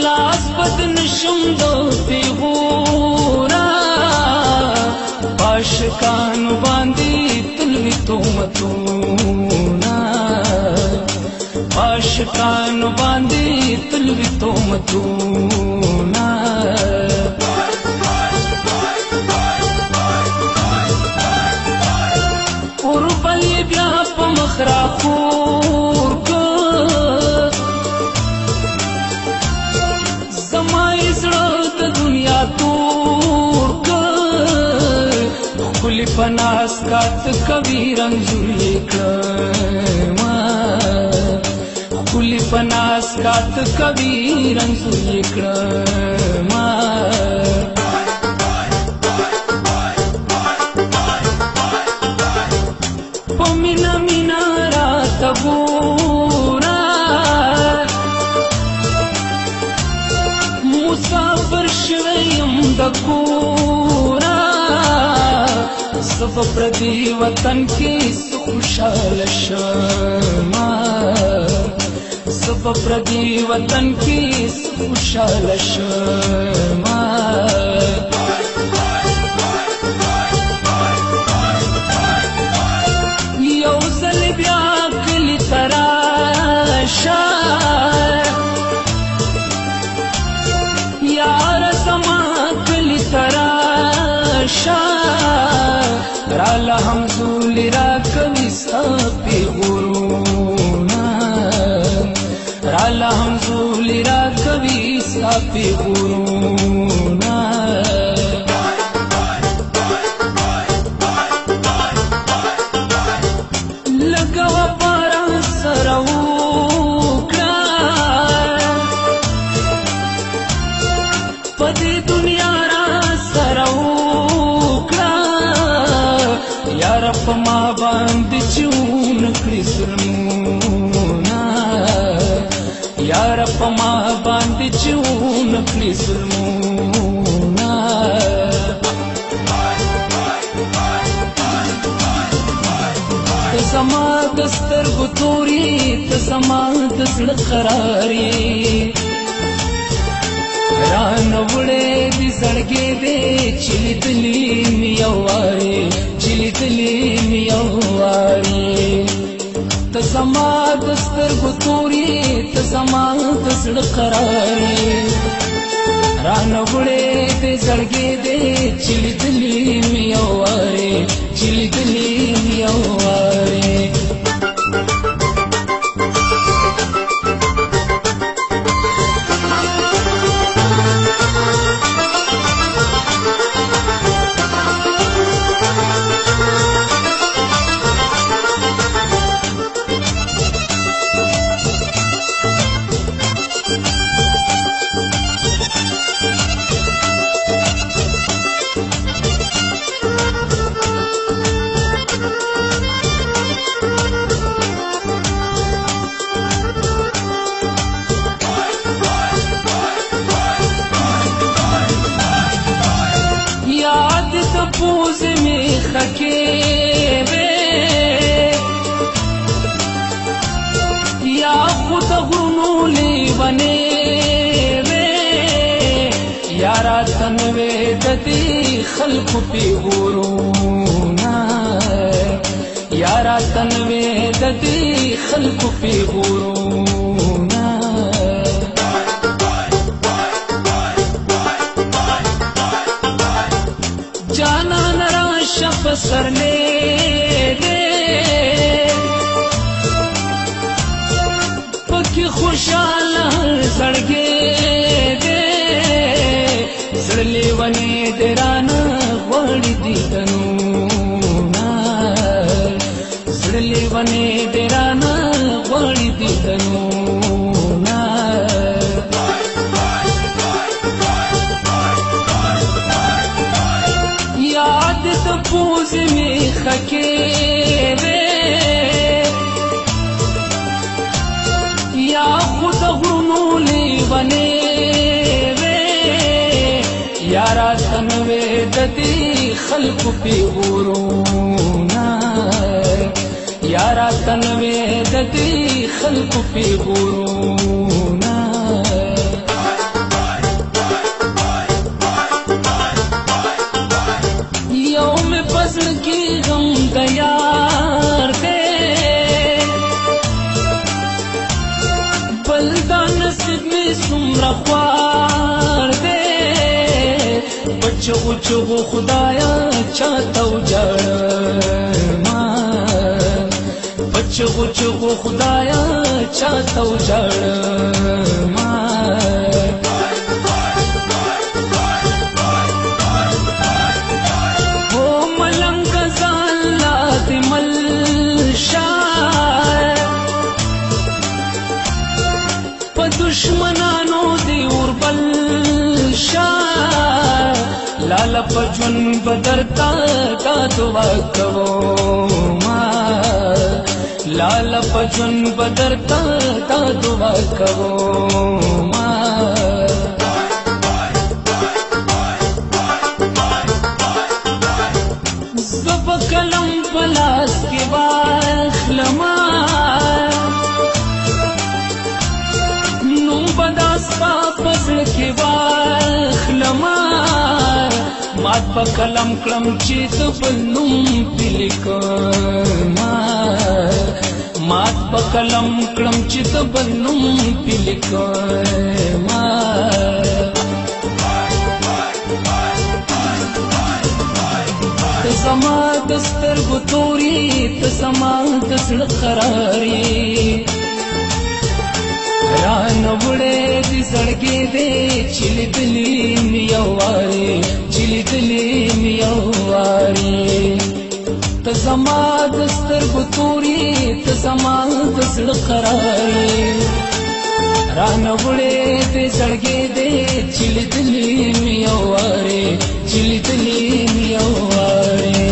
لاس بدن شم دو پیغورا عاشقانو باندې تلوي تهمتونه عاشقانو باندې تلوي تهمتونه اوربل بیا په مخ راخور زما زړه د دنیا تور ښکلي په ناز کات کوي رنځور کړم ښکلي په ناز کات کوي رنځور کړم په مینا مینا راته ګوره مسافر شوی یم د کوره زه به پردي وطن کې څه خوشحاله شمه زه به پردي وطن کې څه خوشحاله شمه یو ځل بیا کلي ته راشه یاره زما کلي ته راشه راله همزولي راکوي ستا پیغورونه راله همزولي راکوي ستا پیغورونه لکه وفا راسره وکړه په دې دنیا راسره وکړه یاره په ما باندې چې ونکړې ظلمونه یاره په ما باندې چې ونکړې ظلمونه ته زما د سترګو تورې ته زما د زړه قرار یې رانه وړې دي زړګې دې چې لیدلې مې یو وارې چې لیدلې مې یو وارې ته زما د سترګو تورې ته زما د زړه قرار یې رانه وړې دي زړګې دې چې لیدلې مې یو وارې چې لیدلې مې یو وارې پوز می خکې وې یا خود غرونو لیونې وې یا راتن وې د دې خلکو پیغورونه یا راتن وې د دې خلکو پیغورونه جانان راشه پسرلی دې پکې خوشاله زړګې دې زړه لیونې دې رانه غواړي دیدنونه زړه لیونې دې رانه غواړي دیدنونه یاد د پوز می خکې وې یا خود غرونو لیونې وې یا راتن وې د دې خلکو پیغورونه یا راتن وې د دې خلکو پیغورونه بچو چغو خدایا چاته وجړما بچو چغو خدایا چاته وجړما او ملنګ زالات ملشا په دشمنانو دی اوربل شا لالا پجون بدرتا دا دعا کوما لالا پجون بدرتا دا دعا کوما زب کلم پلاس کی واخلما نوم بداستا پزړ کی واخلما مات په کلم کلم چې د بل نوم پلیکما مات په کلم کلم چې د بل نوم پلیکما ته زما د سترګو توري ته زما د زړه قراري ران وړې دې زړګې دې چلی دلی میواري چلی دلی میواري ته زما د سترګو توري ته زما د زړه قراري ران وړې دې زړګې دې چلی دلی میواري چلی دلی میواري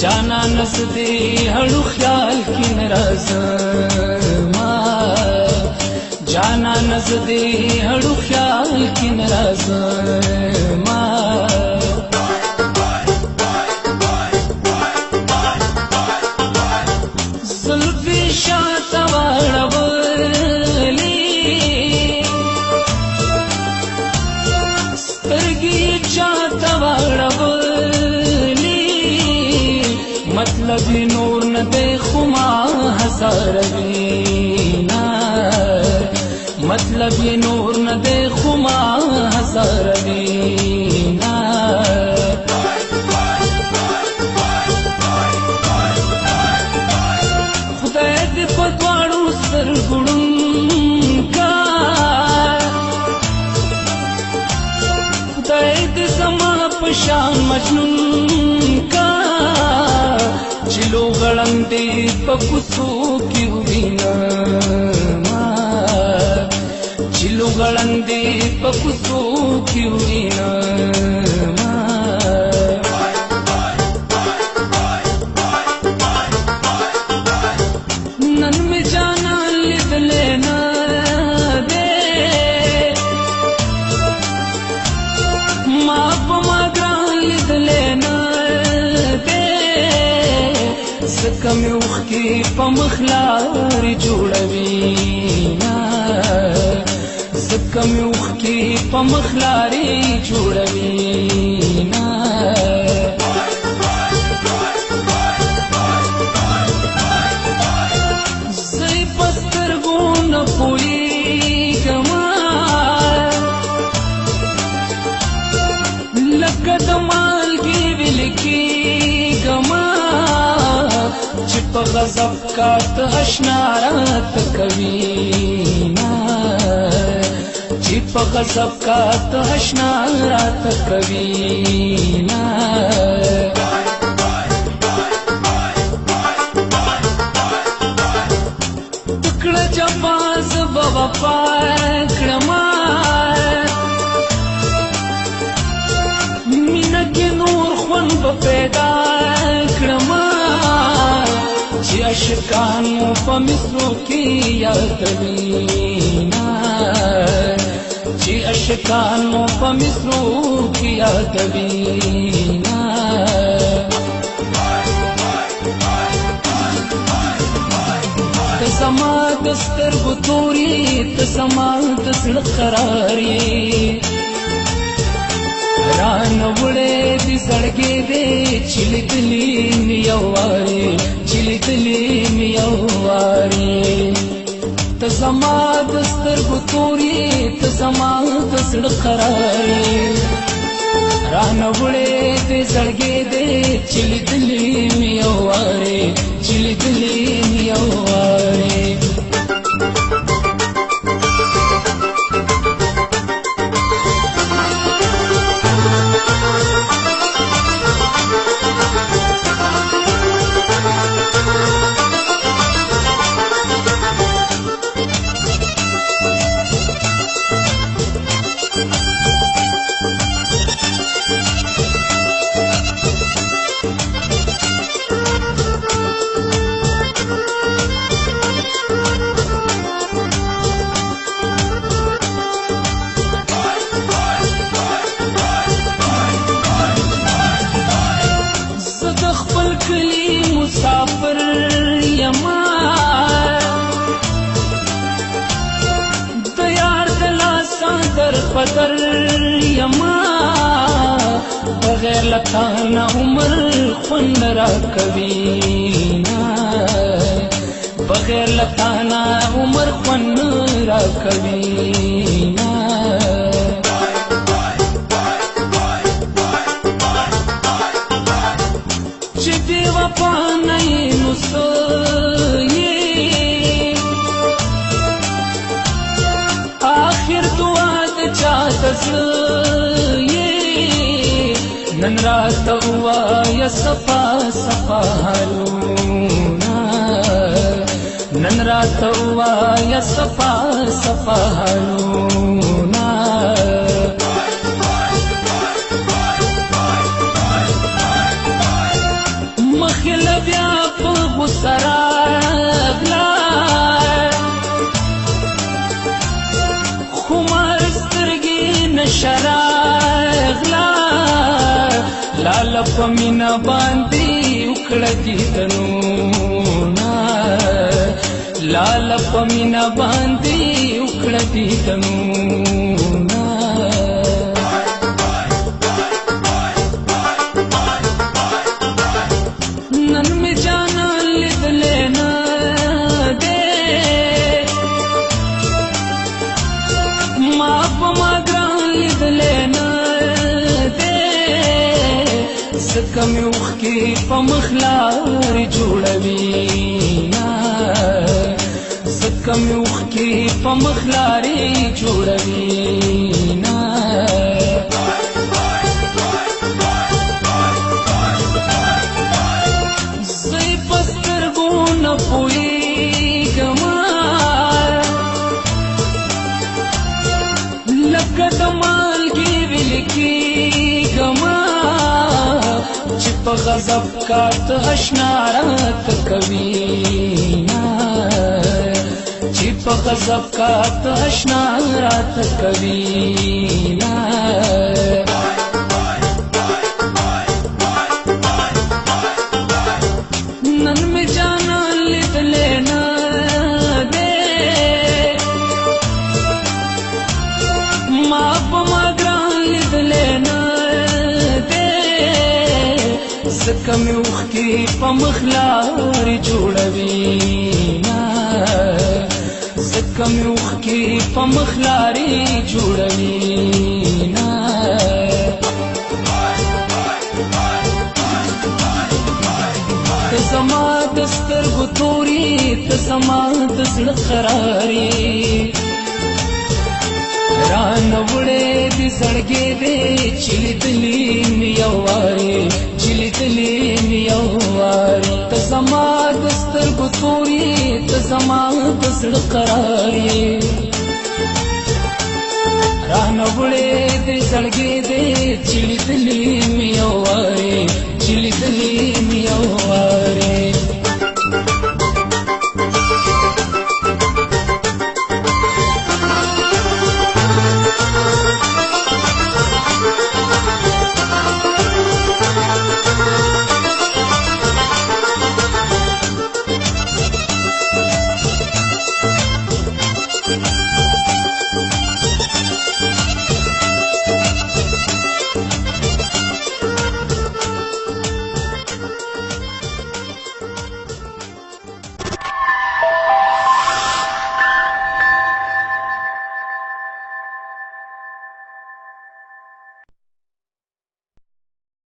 जाना नसदे हड़ू ख्याल की नाराज़मा जाना नसदे हड़ू ख्याल की नाराज़मा जुल्फ़ी शातवाड़वली स्तरगी चातवाड़वली मतलब नूर न देखो माँ हजार बीना मतलब ये नूर न देखो माँ हजार बीना खुदाए दे पतवाड़ू सरगुड़ुं का खुदाए दे समा पशान मजनून का चिलो गलंदे पकुसो की हुईना चिलो गलंदे पकुसो की हुईना नन में जाना लिद लेना दे माप माग्रान लिद लेना कमी उखी पमखलार जोड़वीना कमी उखी पमखलारी जोड़वीना सही पस्तर गुण पूरी कमाल लगत माल की विलकी कमाल चिप गजब का तहशनारत कवीना चिप गजब का तहशनारत कवीना چې عاشقانو په مصرو کې یادوینا چې عاشقانو په مصرو کې یادوینا ته زما د سترګو توري ته زما د زړه قرار یې رانه وړې دې زړګې دې چې لیدلې مې یو وارې چې لیدلې مې یو وارې ته زما د سترګو توري ته زما د زړه قرار یې رانه وړې دې زړګې دې چې لیدلې مې یو وارې چې لیدلې مې یو وارې مسافر یما د یار د لاسه در پدر یما بغیر لتا نه عمر خوند راکوینا بغیر لتا نه عمر خوند راکوینا چې بې وفا نه یې نو څه یې آخر دعا د چا د زړه یې نن راته ووایه صفا صفا حالونه نن راته ووایه صفا صفا حالونه مخل بیا په غصه راغله خمار سترګې نشه راغله لاله په مینه باندې وکړه دیدنونه لاله په مینه باندې وکړه دیدنونه نن می جانا لیدلې نه دې ما په ما ګران لیدلې نه دې ځکه مې اوښکې په مخ لارې جوړوينا ځکه مې اوښکې په مخ لارې جوړوينا نه پوهېږمه لکه د مالګې ویلې کېږمه چې په غضب کاته اشنا راته کوینه چې په غضب کاته اشنا راته کوینه نن می جانا لیدلې نه دې ما په ما ګران لیدلې نه دې ځکه مې اوښکې په مخ لارې جوړوينا ځکه مې اوښکې په مخ لارې جوړوينا ته زما د سترګو توري ته زما د زړه قرار یې رانه وړې دې زړګې دې چې لیدلې مې یو وارې چې لیدلې مې یو وارې ته زما د سترګو توري ته زما د زړه قرار یې رانه وړې دې زړګې دې چې لیدلې مې یو وارې چې لیدلې مې یو